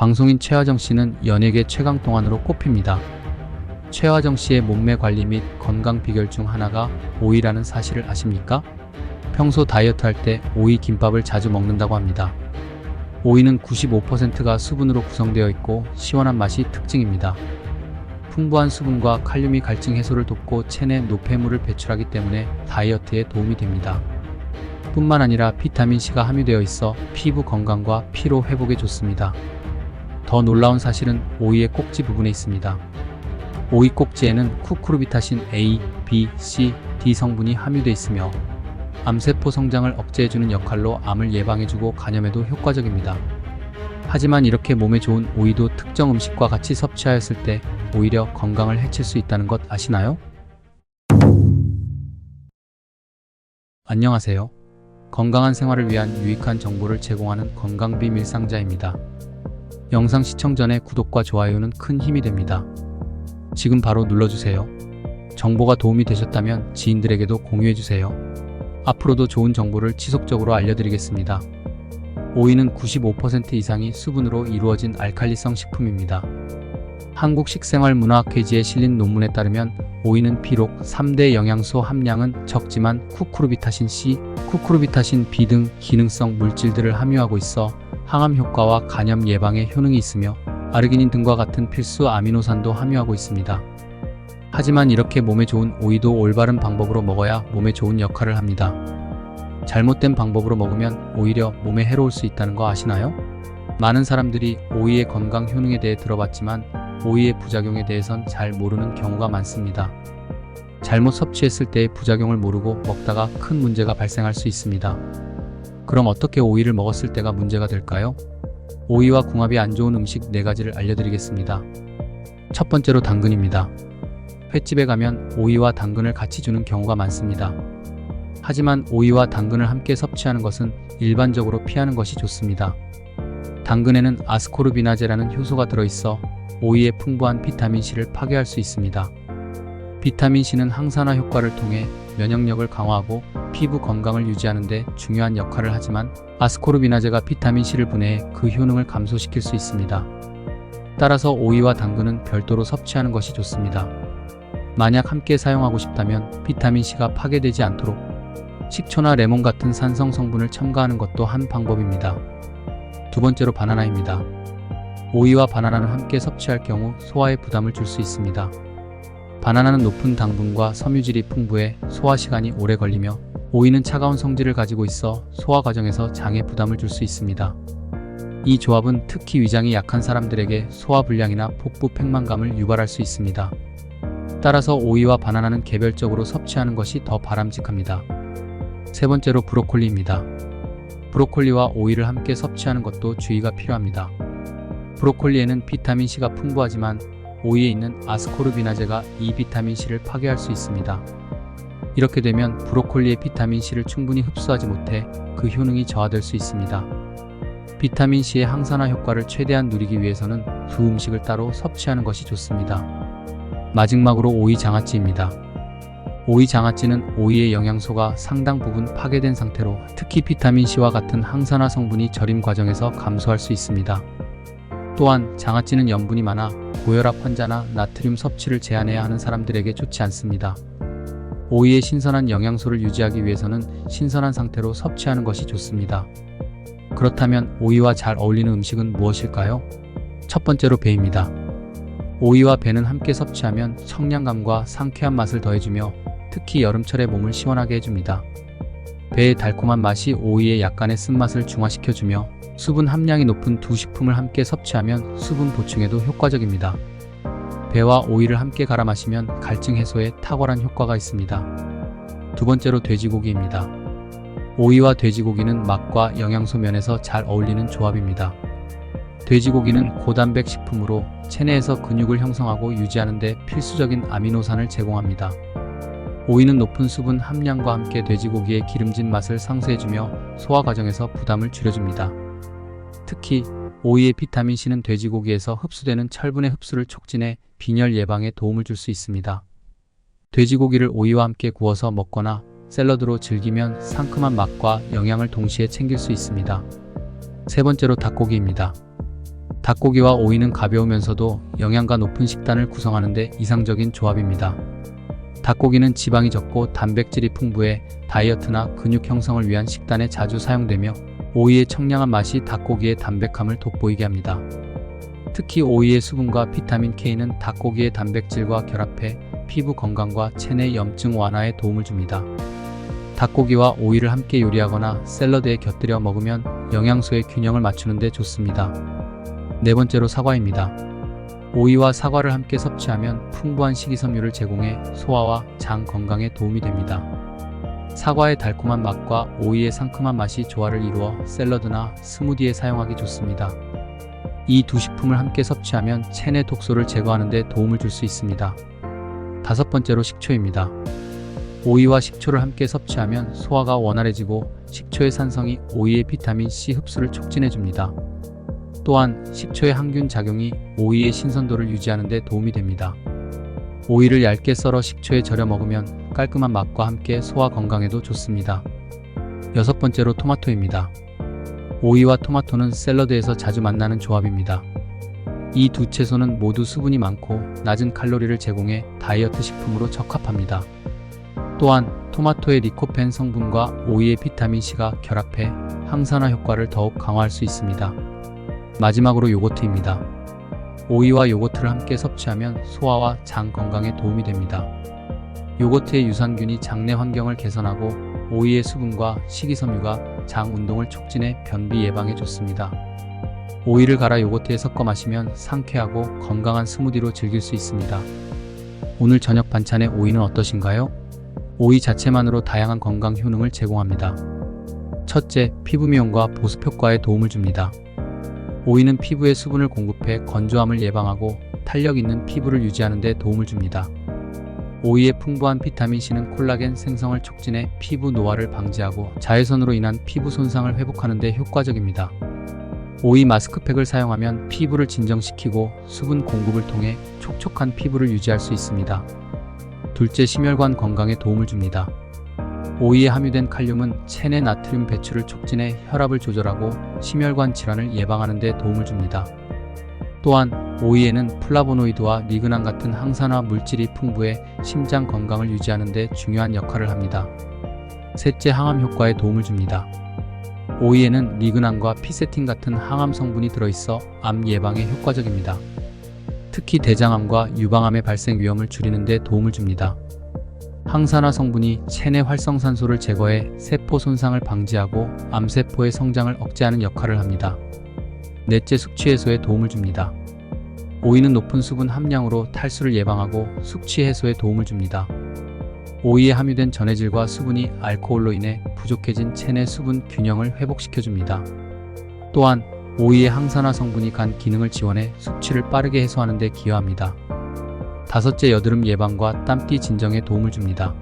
방송인 최화정 씨는 연예계 최강동안으로 꼽힙니다. 최화정 씨의 몸매 관리 및 건강 비결 중 하나가 오이라는 사실을 아십니까? 평소 다이어트 할 때 오이 김밥을 자주 먹는다고 합니다. 오이는 95%가 수분으로 구성되어 있고 시원한 맛이 특징입니다. 풍부한 수분과 칼륨이 갈증 해소를 돕고 체내 노폐물을 배출하기 때문에 다이어트에 도움이 됩니다. 뿐만 아니라 비타민C가 함유되어 있어 피부 건강과 피로 회복에 좋습니다. 더 놀라운 사실은 오이의 꼭지 부분에 있습니다. 오이 꼭지에는 쿠쿠르비타신 A, B, C, D 성분이 함유되어 있으며 암세포 성장을 억제해주는 역할로 암을 예방해주고 간염에도 효과적입니다. 하지만 이렇게 몸에 좋은 오이도 특정 음식과 같이 섭취하였을 때 오히려 건강을 해칠 수 있다는 것 아시나요? 안녕하세요. 건강한 생활을 위한 유익한 정보를 제공하는 건강비밀상자입니다. 영상 시청 전에 구독과 좋아요는 큰 힘이 됩니다. 지금 바로 눌러주세요. 정보가 도움이 되셨다면 지인들에게도 공유해주세요. 앞으로도 좋은 정보를 지속적으로 알려드리겠습니다. 오이는 95% 이상이 수분으로 이루어진 알칼리성 식품입니다. 한국식생활문화학회지에 실린 논문에 따르면 오이는 비록 3대 영양소 함량은 적지만 쿠쿠르비타신 C, 쿠쿠르비타신 B 등 기능성 물질들을 함유하고 있어 항암 효과와 간염 예방에 효능이 있으며 아르기닌 등과 같은 필수 아미노산도 함유하고 있습니다. 하지만 이렇게 몸에 좋은 오이도 올바른 방법으로 먹어야 몸에 좋은 역할을 합니다. 잘못된 방법으로 먹으면 오히려 몸에 해로울 수 있다는 거 아시나요? 많은 사람들이 오이의 건강 효능에 대해 들어봤지만 오이의 부작용에 대해선 잘 모르는 경우가 많습니다. 잘못 섭취했을 때의 부작용을 모르고 먹다가 큰 문제가 발생할 수 있습니다. 그럼 어떻게 오이를 먹었을 때가 문제가 될까요? 오이와 궁합이 안 좋은 음식 4가지를 알려드리겠습니다. 첫 번째로 당근입니다. 횟집에 가면 오이와 당근을 같이 주는 경우가 많습니다. 하지만 오이와 당근을 함께 섭취하는 것은 일반적으로 피하는 것이 좋습니다. 당근에는 아스코르비나제라는 효소가 들어있어 오이의 풍부한 비타민C를 파괴할 수 있습니다. 비타민C는 항산화 효과를 통해 면역력을 강화하고 피부 건강을 유지하는 데 중요한 역할을 하지만 아스코르비나제가 비타민C를 분해해 그 효능을 감소시킬 수 있습니다. 따라서 오이와 당근은 별도로 섭취하는 것이 좋습니다. 만약 함께 사용하고 싶다면 비타민C가 파괴되지 않도록 식초나 레몬 같은 산성 성분을 첨가하는 것도 한 방법입니다. 두 번째로 바나나입니다. 오이와 바나나를 함께 섭취할 경우 소화에 부담을 줄 수 있습니다. 바나나는 높은 당분과 섬유질이 풍부해 소화 시간이 오래 걸리며 오이는 차가운 성질을 가지고 있어 소화 과정에서 장에 부담을 줄 수 있습니다. 이 조합은 특히 위장이 약한 사람들에게 소화 불량이나 복부 팽만감을 유발할 수 있습니다. 따라서 오이와 바나나는 개별적으로 섭취하는 것이 더 바람직합니다. 세 번째로 브로콜리입니다. 브로콜리와 오이를 함께 섭취하는 것도 주의가 필요합니다. 브로콜리에는 비타민C가 풍부하지만 오이에 있는 아스코르비나제가 이 비타민C를 파괴할 수 있습니다. 이렇게 되면 브로콜리의 비타민C를 충분히 흡수하지 못해 그 효능이 저하될 수 있습니다. 비타민C의 항산화 효과를 최대한 누리기 위해서는 두 음식을 따로 섭취하는 것이 좋습니다. 마지막으로 오이 장아찌입니다. 오이 장아찌는 오이의 영양소가 상당 부분 파괴된 상태로 특히 비타민C와 같은 항산화 성분이 절임 과정에서 감소할 수 있습니다. 또한 장아찌는 염분이 많아 고혈압 환자나 나트륨 섭취를 제한해야 하는 사람들에게 좋지 않습니다. 오이의 신선한 영양소를 유지하기 위해서는 신선한 상태로 섭취하는 것이 좋습니다. 그렇다면 오이와 잘 어울리는 음식은 무엇일까요? 첫 번째로 배입니다. 오이와 배는 함께 섭취하면 청량감과 상쾌한 맛을 더해주며 특히 여름철에 몸을 시원하게 해줍니다. 배의 달콤한 맛이 오이의 약간의 쓴맛을 중화시켜주며 수분 함량이 높은 두 식품을 함께 섭취하면 수분 보충에도 효과적입니다. 배와 오이를 함께 갈아 마시면 갈증 해소에 탁월한 효과가 있습니다. 두 번째로 돼지고기입니다. 오이와 돼지고기는 맛과 영양소 면에서 잘 어울리는 조합입니다. 돼지고기는 고단백 식품으로 체내에서 근육을 형성하고 유지하는 데 필수적인 아미노산을 제공합니다. 오이는 높은 수분 함량과 함께 돼지고기의 기름진 맛을 상쇄해주며 소화 과정에서 부담을 줄여줍니다. 특히 오이의 비타민C는 돼지고기에서 흡수되는 철분의 흡수를 촉진해 빈혈 예방에 도움을 줄 수 있습니다. 돼지고기를 오이와 함께 구워서 먹거나 샐러드로 즐기면 상큼한 맛과 영양을 동시에 챙길 수 있습니다. 세 번째로 닭고기입니다. 닭고기와 오이는 가벼우면서도 영양가 높은 식단을 구성하는 데 이상적인 조합입니다. 닭고기는 지방이 적고 단백질이 풍부해 다이어트나 근육 형성을 위한 식단에 자주 사용되며 오이의 청량한 맛이 닭고기의 담백함을 돋보이게 합니다. 특히 오이의 수분과 비타민 K는 닭고기의 단백질과 결합해 피부 건강과 체내 염증 완화에 도움을 줍니다. 닭고기와 오이를 함께 요리하거나 샐러드에 곁들여 먹으면 영양소의 균형을 맞추는 데 좋습니다. 네 번째로 사과입니다. 오이와 사과를 함께 섭취하면 풍부한 식이섬유를 제공해 소화와 장 건강에 도움이 됩니다. 사과의 달콤한 맛과 오이의 상큼한 맛이 조화를 이루어 샐러드나 스무디에 사용하기 좋습니다. 이 두 식품을 함께 섭취하면 체내 독소를 제거하는 데 도움을 줄 수 있습니다. 다섯 번째로 식초입니다. 오이와 식초를 함께 섭취하면 소화가 원활해지고 식초의 산성이 오이의 비타민 C 흡수를 촉진해줍니다. 또한 식초의 항균 작용이 오이의 신선도를 유지하는 데 도움이 됩니다. 오이를 얇게 썰어 식초에 절여 먹으면 깔끔한 맛과 함께 소화 건강에도 좋습니다. 여섯 번째로 토마토입니다. 오이와 토마토는 샐러드에서 자주 만나는 조합입니다. 이 두 채소는 모두 수분이 많고 낮은 칼로리를 제공해 다이어트 식품으로 적합합니다. 또한 토마토의 리코펜 성분과 오이의 비타민C가 결합해 항산화 효과를 더욱 강화할 수 있습니다. 마지막으로 요거트입니다. 오이와 요거트를 함께 섭취하면 소화와 장 건강에 도움이 됩니다. 요거트의 유산균이 장내 환경을 개선하고 오이의 수분과 식이섬유가 장 운동을 촉진해 변비 예방에 좋습니다. 오이를 갈아 요거트에 섞어 마시면 상쾌하고 건강한 스무디로 즐길 수 있습니다. 오늘 저녁 반찬의 오이는 어떠신가요? 오이 자체만으로 다양한 건강 효능을 제공합니다. 첫째, 피부 미용과 보습 효과에 도움을 줍니다. 오이는 피부에 수분을 공급해 건조함을 예방하고 탄력 있는 피부를 유지하는 데 도움을 줍니다. 오이의 풍부한 비타민C는 콜라겐 생성을 촉진해 피부 노화를 방지하고 자외선으로 인한 피부 손상을 회복하는 데 효과적입니다. 오이 마스크팩을 사용하면 피부를 진정시키고 수분 공급을 통해 촉촉한 피부를 유지할 수 있습니다. 둘째, 심혈관 건강에 도움을 줍니다. 오이에 함유된 칼륨은 체내 나트륨 배출을 촉진해 혈압을 조절하고 심혈관 질환을 예방하는 데 도움을 줍니다. 또한 오이에는 플라보노이드와 리그난 같은 항산화 물질이 풍부해 심장 건강을 유지하는 데 중요한 역할을 합니다. 셋째, 항암 효과에 도움을 줍니다. 오이에는 리그난과 피세틴 같은 항암 성분이 들어있어 암 예방에 효과적입니다. 특히 대장암과 유방암의 발생 위험을 줄이는 데 도움을 줍니다. 항산화 성분이 체내 활성산소를 제거해 세포 손상을 방지하고 암세포의 성장을 억제하는 역할을 합니다. 넷째, 숙취 해소에 도움을 줍니다. 오이는 높은 수분 함량으로 탈수를 예방하고 숙취 해소에 도움을 줍니다. 오이에 함유된 전해질과 수분이 알코올로 인해 부족해진 체내 수분 균형을 회복시켜줍니다. 또한 오이의 항산화 성분이 간 기능을 지원해 숙취를 빠르게 해소하는 데 기여합니다. 다섯째, 여드름 예방과 땀띠 진정에 도움을 줍니다.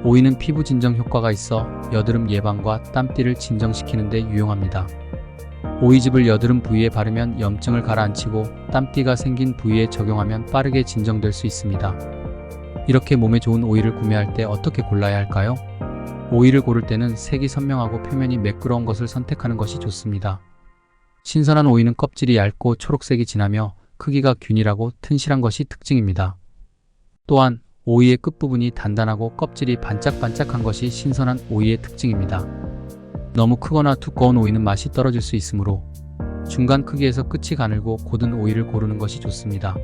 오이는 피부 진정 효과가 있어 여드름 예방과 땀띠를 진정시키는 데 유용합니다. 오이즙을 여드름 부위에 바르면 염증을 가라앉히고 땀띠가 생긴 부위에 적용하면 빠르게 진정될 수 있습니다. 이렇게 몸에 좋은 오이를 구매할 때 어떻게 골라야 할까요? 오이를 고를 때는 색이 선명하고 표면이 매끄러운 것을 선택하는 것이 좋습니다. 신선한 오이는 껍질이 얇고 초록색이 진하며 크기가 균일하고 튼실한 것이 특징입니다. 또한 오이의 끝부분이 단단하고 껍질이 반짝반짝한 것이 신선한 오이의 특징입니다. 너무 크거나 두꺼운 오이는 맛이 떨어질 수 있으므로 중간 크기에서 끝이 가늘고 곧은 오이를 고르는 것이 좋습니다.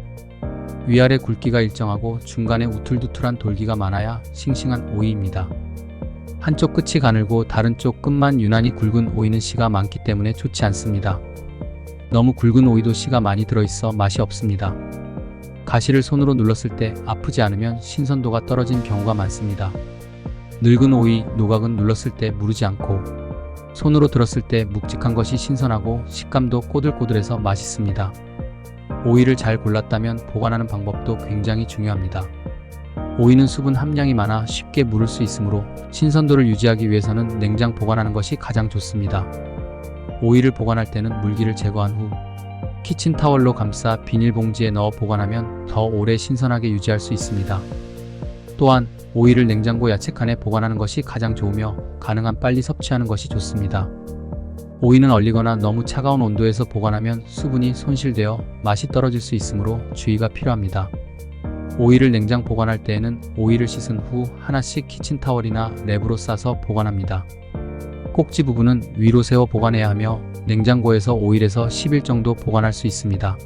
위아래 굵기가 일정하고 중간에 우툴두툴한 돌기가 많아야 싱싱한 오이입니다. 한쪽 끝이 가늘고 다른 쪽 끝만 유난히 굵은 오이는 씨가 많기 때문에 좋지 않습니다. 너무 굵은 오이도 씨가 많이 들어있어 맛이 없습니다. 가시를 손으로 눌렀을 때 아프지 않으면 신선도가 떨어진 경우가 많습니다. 늙은 오이, 노각은 눌렀을 때 무르지 않고 손으로 들었을 때 묵직한 것이 신선하고 식감도 꼬들꼬들해서 맛있습니다. 오이를 잘 골랐다면 보관하는 방법도 굉장히 중요합니다. 오이는 수분 함량이 많아 쉽게 무를 수 있으므로 신선도를 유지하기 위해서는 냉장 보관하는 것이 가장 좋습니다. 오이를 보관할 때는 물기를 제거한 후 키친타월로 감싸 비닐봉지에 넣어 보관하면 더 오래 신선하게 유지할 수 있습니다. 또한 오이를 냉장고 야채칸에 보관하는 것이 가장 좋으며 가능한 빨리 섭취하는 것이 좋습니다. 오이는 얼리거나 너무 차가운 온도에서 보관하면 수분이 손실되어 맛이 떨어질 수 있으므로 주의가 필요합니다. 오이를 냉장 보관할 때에는 오이를 씻은 후 하나씩 키친타월이나 랩으로 싸서 보관합니다. 꼭지 부분은 위로 세워 보관해야 하며 냉장고에서 5일에서 10일 정도 보관할 수 있습니다.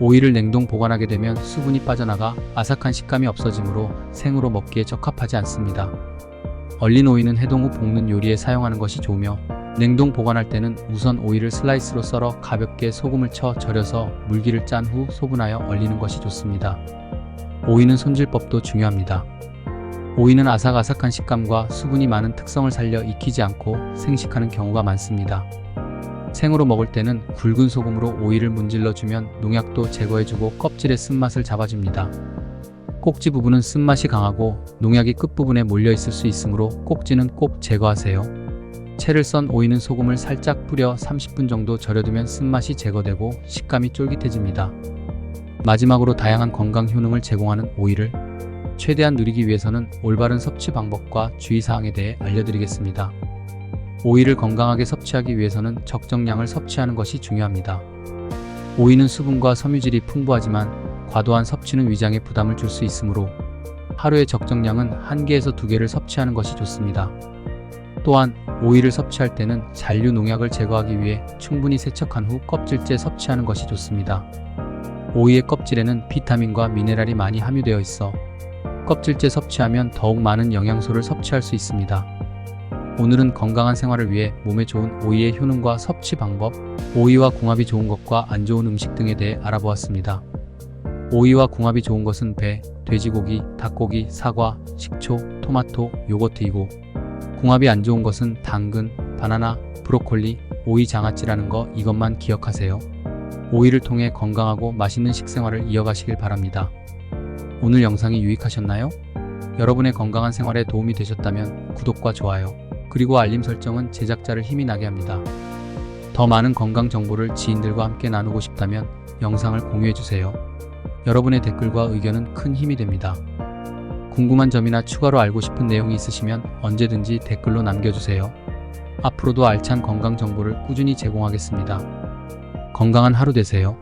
오이를 냉동 보관하게 되면 수분이 빠져나가 아삭한 식감이 없어지므로 생으로 먹기에 적합하지 않습니다. 얼린 오이는 해동 후 볶는 요리에 사용하는 것이 좋으며 냉동 보관할 때는 우선 오이를 슬라이스로 썰어 가볍게 소금을 쳐 절여서 물기를 짠 후 소분하여 얼리는 것이 좋습니다. 오이는 손질법도 중요합니다. 오이는 아삭아삭한 식감과 수분이 많은 특성을 살려 익히지 않고 생식하는 경우가 많습니다. 생으로 먹을 때는 굵은 소금으로 오이를 문질러 주면 농약도 제거해주고 껍질의 쓴맛을 잡아줍니다. 꼭지 부분은 쓴맛이 강하고 농약이 끝부분에 몰려있을 수 있으므로 꼭지는 꼭 제거하세요. 채를 썬 오이는 소금을 살짝 뿌려 30분 정도 절여두면 쓴맛이 제거되고 식감이 쫄깃해집니다. 마지막으로 다양한 건강 효능을 제공하는 오이를 최대한 누리기 위해서는 올바른 섭취 방법과 주의사항에 대해 알려드리겠습니다. 오이를 건강하게 섭취하기 위해서는 적정량을 섭취하는 것이 중요합니다. 오이는 수분과 섬유질이 풍부하지만 과도한 섭취는 위장에 부담을 줄 수 있으므로 하루의 적정량은 1개에서 2개를 섭취하는 것이 좋습니다. 또한 오이를 섭취할 때는 잔류 농약을 제거하기 위해 충분히 세척한 후 껍질째 섭취하는 것이 좋습니다. 오이의 껍질에는 비타민과 미네랄이 많이 함유되어 있어 껍질째 섭취하면 더욱 많은 영양소를 섭취할 수 있습니다. 오늘은 건강한 생활을 위해 몸에 좋은 오이의 효능과 섭취 방법, 오이와 궁합이 좋은 것과 안 좋은 음식 등에 대해 알아보았습니다. 오이와 궁합이 좋은 것은 배, 돼지고기, 닭고기, 사과, 식초, 토마토, 요거트이고 궁합이 안 좋은 것은 당근, 바나나, 브로콜리, 오이 장아찌라는 거 이것만 기억하세요. 오이를 통해 건강하고 맛있는 식생활을 이어가시길 바랍니다. 오늘 영상이 유익하셨나요? 여러분의 건강한 생활에 도움이 되셨다면 구독과 좋아요, 그리고 알림 설정은 제작자를 힘이 나게 합니다. 더 많은 건강 정보를 지인들과 함께 나누고 싶다면 영상을 공유해주세요. 여러분의 댓글과 의견은 큰 힘이 됩니다. 궁금한 점이나 추가로 알고 싶은 내용이 있으시면 언제든지 댓글로 남겨주세요. 앞으로도 알찬 건강 정보를 꾸준히 제공하겠습니다. 건강한 하루 되세요.